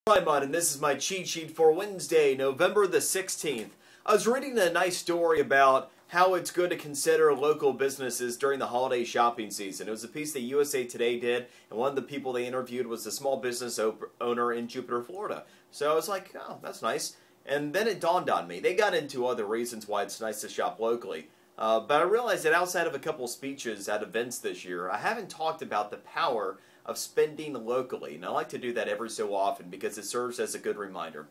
Hi, Mud, and this is my cheat sheet for Wednesday, November the 16th. I was reading a nice story about how it's good to consider local businesses during the holiday shopping season. It was a piece that USA Today did, and one of the people they interviewed was a small business owner in Jupiter, Florida. So I was like, oh, that's nice. And then it dawned on me. They got into other reasons why it's nice to shop locally. But I realized that outside of a couple speeches at events this year, I haven't talked about the power of spending locally. And I like to do that every so often because it serves as a good reminder.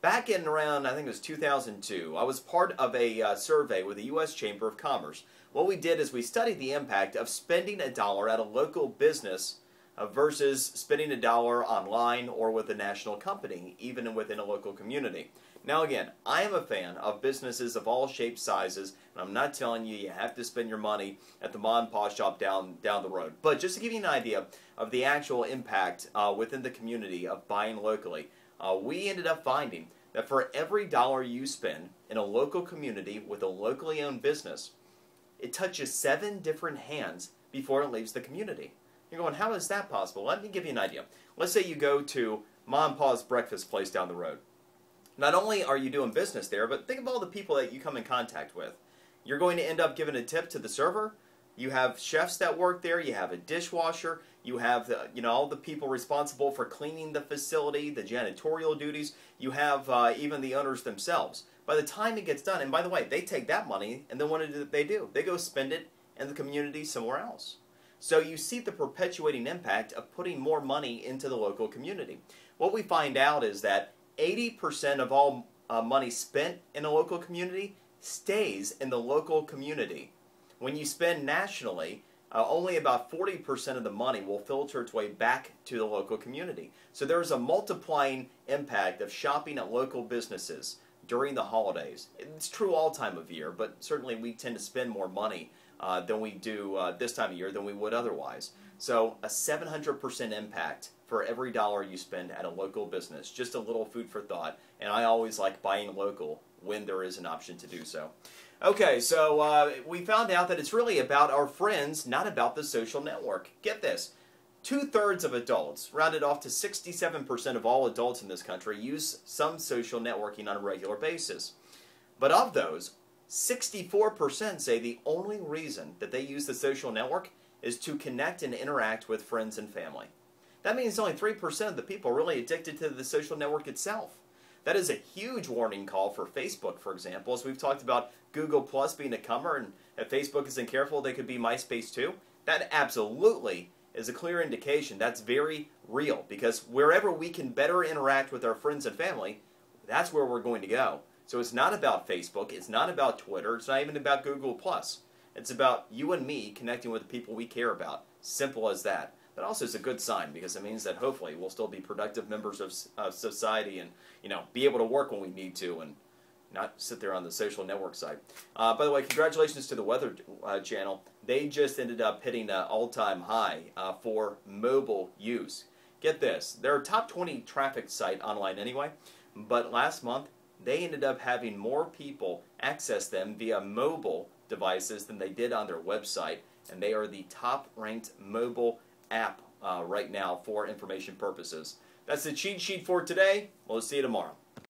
Back in around, I think it was 2002, I was part of a survey with the U.S. Chamber of Commerce. What we did is we studied the impact of spending a dollar at a local business versus spending a dollar online or with a national company, even within a local community. Now again, I am a fan of businesses of all shapes, sizes, and I'm not telling you have to spend your money at the mom and pop shop down the road. But just to give you an idea of the actual impact within the community of buying locally, we ended up finding that for every dollar you spend in a local community with a locally owned business, it touches 7 different hands before it leaves the community. You're going, how is that possible? Let me give you an idea. Let's say you go to Mom and Pa's breakfast place down the road. Not only are you doing business there, but think of all the people that you come in contact with. You're going to end up giving a tip to the server. You have chefs that work there. You have a dishwasher. You have all the people responsible for cleaning the facility, the janitorial duties. You have even the owners themselves. By the time it gets done, and by the way, they take that money, and then what do? They go spend it in the community somewhere else. So you see the perpetuating impact of putting more money into the local community. What we find out is that 80% of all money spent in a local community stays in the local community. When you spend nationally, only about 40% of the money will filter its way back to the local community. So there's a multiplying impact of shopping at local businesses during the holidays. It's true all time of year, but certainly we tend to spend more money than we do this time of year than we would otherwise. So a 700% impact for every dollar you spend at a local business. Just a little food for thought, and I always like buying local when there is an option to do so. Okay, so we found out that it's really about our friends, not about the social network. Get this. 2/3 of adults, rounded off to 67% of all adults in this country, use some social networking on a regular basis. But of those, 64% say the only reason that they use the social network is to connect and interact with friends and family. That means only 3% of the people are really addicted to the social network itself. That is a huge warning call for Facebook, for example, as we've talked about Google Plus being a comer, and if Facebook isn't careful, they could be MySpace too. That absolutely is a clear indication that's very real, because wherever we can better interact with our friends and family, that's where we're going to go. So it's not about Facebook, it's not about Twitter, it's not even about Google Plus. It's about you and me connecting with the people we care about. Simple as that. That also is a good sign, because it means that hopefully we'll still be productive members of society and be able to work when we need to and not sit there on the social network side. By the way, congratulations to the Weather Channel. They just ended up hitting an all-time high for mobile use. Get this, they're a top 20 traffic site online anyway, but last month they ended up having more people access them via mobile devices than they did on their website, and they are the top ranked mobile app right now for information purposes. That's the cheat sheet for today. We'll see you tomorrow.